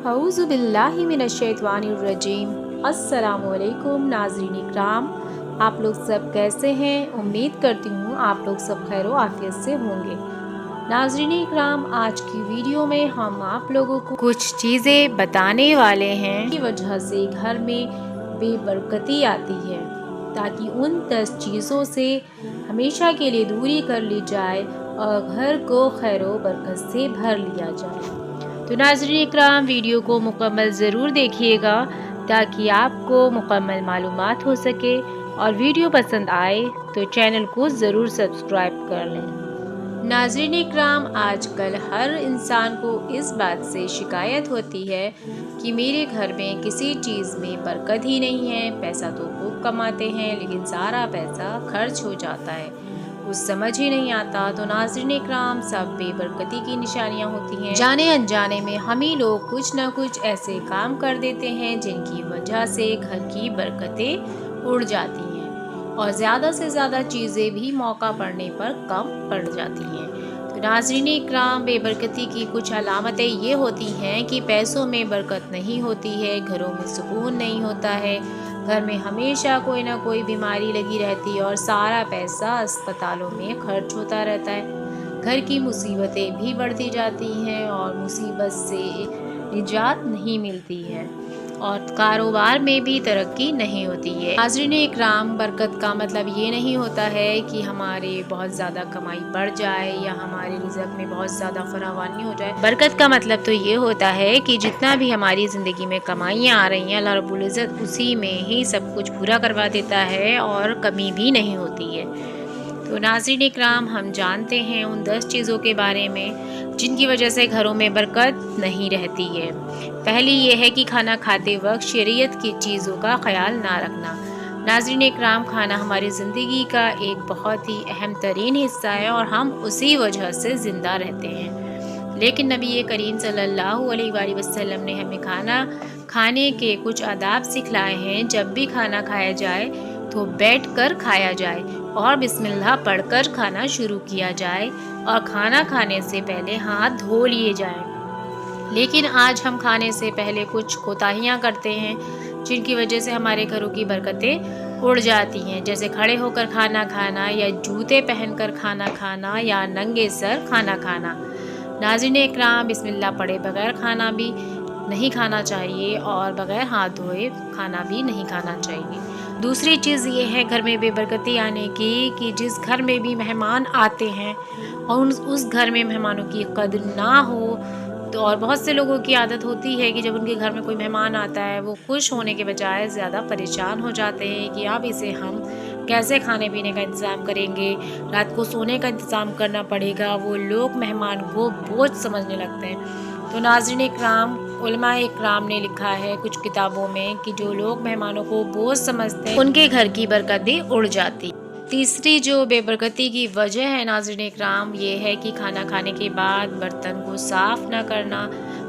اعوذ باللہ من الشیطان الرجیم۔ السلام علیکم ناظرین اکرام، آپ لوگ سب کیسے ہیں؟ امید کرتی ہوں آپ لوگ سب خیر و عافیت سے ہوں گے۔ ناظرین اکرام، آج کی ویڈیو میں ہم آپ لوگوں کو کچھ چیزیں بتانے والے ہیں کی وجہ سے گھر میں بے برکتی آتی ہے، تاکہ ان 10 چیزوں سے ہمیشہ کے لیے دوری کر لی جائے اور گھر کو خیر و برکت سے بھر لیا جائے۔ تو ناظرین اکرام، ویڈیو کو مکمل ضرور دیکھیے گا تاکہ آپ کو مکمل معلومات ہو سکے، اور ویڈیو پسند آئے تو چینل کو ضرور سبسکرائب کر لیں۔ ناظرین اکرام، آج کل ہر انسان کو اس بات سے شکایت ہوتی ہے کہ میرے گھر میں کسی چیز میں برکت ہی نہیں ہے۔ پیسہ تو خوب کماتے ہیں لیکن سارا پیسہ خرچ ہو جاتا ہے، کچھ سمجھ ہی نہیں آتا۔ تو ناظرین اکرام، سب بے برکتی کی نشانیاں ہوتی ہیں۔ جانے انجانے میں ہم ہی لوگ کچھ نہ کچھ ایسے کام کر دیتے ہیں جن کی وجہ سے گھر کی برکتیں اڑ جاتی ہیں، اور زیادہ سے زیادہ چیزیں بھی موقع پڑنے پر کم پڑ جاتی ہیں۔ تو ناظرین اکرام، بے برکتی کی کچھ علامتیں یہ ہوتی ہیں کہ پیسوں میں برکت نہیں ہوتی ہے، گھروں میں سکون نہیں ہوتا ہے، گھر میں ہمیشہ کوئی نہ کوئی بیماری لگی رہتی ہے اور سارا پیسہ اسپتالوں میں خرچ ہوتا رہتا ہے، گھر کی مصیبتیں بھی بڑھتی جاتی ہیں اور مصیبت سے نجات نہیں ملتی ہے، اور کاروبار میں بھی ترقی نہیں ہوتی ہے۔ ناظرین اکرام، برکت کا مطلب یہ نہیں ہوتا ہے کہ ہمارے بہت زیادہ کمائی بڑھ جائے یا ہمارے رزق میں بہت زیادہ فراوانی ہو جائے۔ برکت کا مطلب تو یہ ہوتا ہے کہ جتنا بھی ہماری زندگی میں کمائیاں آ رہی ہیں، اللہ رب العزت اسی میں ہی سب کچھ پورا کروا دیتا ہے اور کمی بھی نہیں ہوتی ہے۔ تو ناظرین اکرام، ہم جانتے ہیں ان 10 چیزوں کے بارے میں جن کی وجہ سے گھروں میں برکت نہیں رہتی ہے۔ پہلی یہ ہے کہ کھانا کھاتے وقت شریعت کی چیزوں کا خیال نہ رکھنا۔ ناظرین اکرام، کھانا ہماری زندگی کا ایک بہت ہی اہم ترین حصہ ہے اور ہم اسی وجہ سے زندہ رہتے ہیں، لیکن نبی کریم صلی اللہ علیہ وآلہ وسلم نے ہمیں کھانا کھانے کے کچھ آداب سکھلائے ہیں۔ جب بھی کھانا کھایا جائے تو بیٹھ کر کھایا جائے اور بسم اللہ پڑھ کر کھانا شروع کیا جائے، اور کھانا کھانے سے پہلے ہاتھ دھو لیے جائیں۔ لیکن آج ہم کھانے سے پہلے کچھ کوتاہیاں کرتے ہیں جن کی وجہ سے ہمارے گھروں کی برکتیں اڑ جاتی ہیں، جیسے کھڑے ہو کر کھانا کھانا، یا جوتے پہن کر کھانا کھانا، یا ننگے سر کھانا کھانا۔ ناظرین اکرام، بسم اللہ پڑھے بغیر کھانا بھی نہیں کھانا چاہیے اور بغیر ہاتھ دھوئے کھانا بھی نہیں کھانا چاہیے۔ دوسری چیز یہ ہے گھر میں بے برکتی آنے کی کہ جس گھر میں بھی مہمان آتے ہیں اور اس گھر میں مہمانوں کی قدر نہ ہو، تو اور بہت سے لوگوں کی عادت ہوتی ہے کہ جب ان کے گھر میں کوئی مہمان آتا ہے وہ خوش ہونے کے بجائے زیادہ پریشان ہو جاتے ہیں کہ اب اسے ہم کیسے کھانے پینے کا انتظام کریں گے، رات کو سونے کا انتظام کرنا پڑے گا۔ وہ لوگ مہمان کو بوجھ سمجھنے لگتے ہیں۔ تو ناظرین اکرام، علماء اکرام نے لکھا ہے کچھ کتابوں میں کہ جو لوگ مہمانوں کو بوجھ سمجھتے ہیں ان کے گھر کی برکت بھی اڑ جاتی۔ تیسری جو بے برکتی کی وجہ ہے ناظرین اکرام، یہ ہے کہ کھانا کھانے کے بعد برتن کو صاف نہ کرنا۔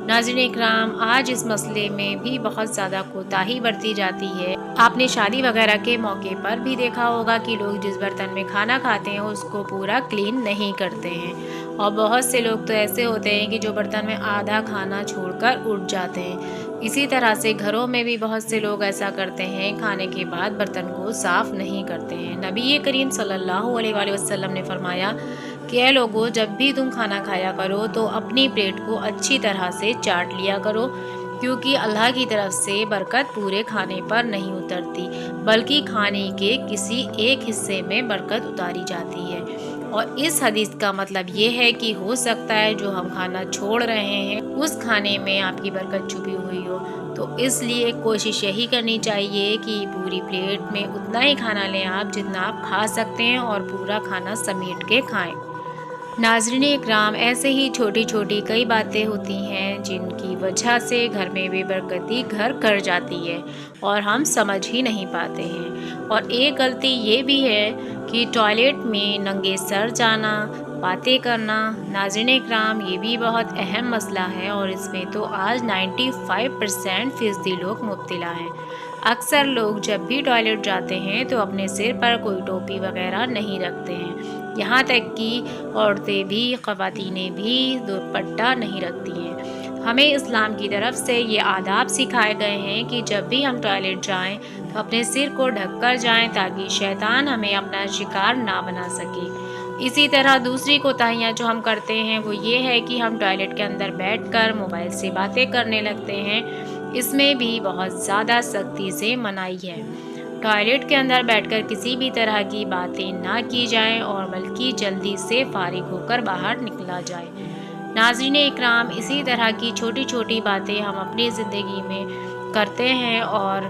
ناظرین اکرام، آج اس مسئلے میں بھی بہت زیادہ کوتاہی برتی جاتی ہے۔ آپ نے شادی وغیرہ کے موقع پر بھی دیکھا ہوگا کہ لوگ جس برتن میں کھانا کھاتے ہیں اس کو پورا کلین نہیں کرتے ہیں، اور بہت سے لوگ تو ایسے ہوتے ہیں کہ جو برتن میں آدھا کھانا چھوڑ کر اٹھ جاتے ہیں۔ اسی طرح سے گھروں میں بھی بہت سے لوگ ایسا کرتے ہیں، کھانے کے بعد برتن کو صاف نہیں کرتے ہیں۔ نبی کریم صلی اللہ علیہ وآلہ وسلم نے فرمایا کہ اے لوگو، جب بھی تم کھانا کھایا کرو تو اپنی پلیٹ کو اچھی طرح سے چاٹ لیا کرو، کیونکہ اللہ کی طرف سے برکت پورے کھانے پر نہیں اترتی بلکہ کھانے کے کسی ایک حصے میں برکت اتاری جاتی ہے۔ اور اس حدیث کا مطلب یہ ہے کہ ہو سکتا ہے جو ہم کھانا چھوڑ رہے ہیں اس کھانے میں آپ کی برکت چھپی ہوئی ہو، تو اس لیے کوشش یہی کرنی چاہیے کہ پوری پلیٹ میں اتنا ہی کھانا لیں آپ جتنا آپ کھا سکتے ہیں، اور پورا کھانا سمیٹ کے کھائیں۔ ناظرین اکرام، ایسے ہی چھوٹی چھوٹی کئی باتیں ہوتی ہیں جن کی وجہ سے گھر میں بے برکتی گھر کر جاتی ہے اور ہم سمجھ ہی نہیں پاتے ہیں۔ اور ایک غلطی یہ بھی ہے کہ ٹوائلٹ میں ننگے سر جانا، باتیں کرنا۔ ناظرین اکرام، یہ بھی بہت اہم مسئلہ ہے اور اس میں تو آج 95% لوگ مبتلا ہیں۔ اکثر لوگ جب بھی ٹوائلٹ جاتے ہیں تو اپنے سر پر کوئی ٹوپی وغیرہ نہیں رکھتے ہیں، یہاں تک کہ عورتیں بھی، خواتینیں بھی دوپٹہ نہیں رکھتی ہیں۔ ہمیں اسلام کی طرف سے یہ آداب سکھائے گئے ہیں کہ جب بھی ہم ٹوائلٹ جائیں تو اپنے سر کو ڈھک کر جائیں تاکہ شیطان ہمیں اپنا شکار نہ بنا سکے۔ اسی طرح دوسری کوتاہیاں جو ہم کرتے ہیں وہ یہ ہے کہ ہم ٹوائلٹ کے اندر بیٹھ کر موبائل سے باتیں کرنے لگتے ہیں۔ اس میں بھی بہت زیادہ سختی سے منائی ہے۔ ٹوائلٹ کے اندر بیٹھ کر کسی بھی طرح کی باتیں نہ کی جائیں اور بلکہ جلدی سے فارغ ہو کر باہر نکلا جائے۔ ناظرین اکرام، اسی طرح کی چھوٹی چھوٹی باتیں ہم اپنی زندگی میں کرتے ہیں اور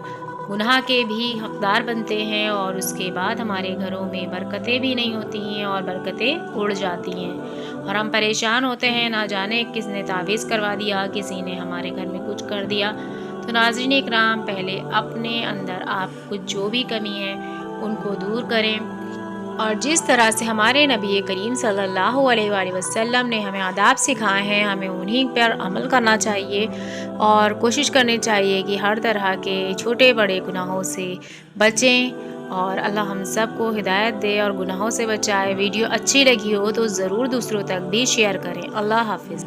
گناہ کے بھی حقدار بنتے ہیں، اور اس کے بعد ہمارے گھروں میں برکتیں بھی نہیں ہوتی ہیں اور برکتیں اڑ جاتی ہیں اور ہم پریشان ہوتے ہیں، نہ جانے کس نے تعویذ کروا دیا، کسی نے ہمارے گھر میں کچھ کر دیا۔ تو ناظرین اکرام، پہلے اپنے اندر آپ کچھ جو بھی کمی ہے ان کو دور کریں، اور جس طرح سے ہمارے نبی کریم صلی اللہ علیہ وآلہ وسلم نے ہمیں آداب سکھائے ہیں ہمیں انہیں پر عمل کرنا چاہیے اور کوشش کرنی چاہیے کہ ہر طرح کے چھوٹے بڑے گناہوں سے بچیں، اور اللہ ہم سب کو ہدایت دے اور گناہوں سے بچائے۔ ویڈیو اچھی لگی ہو تو ضرور دوسروں تک بھی شیئر کریں۔ اللہ حافظ۔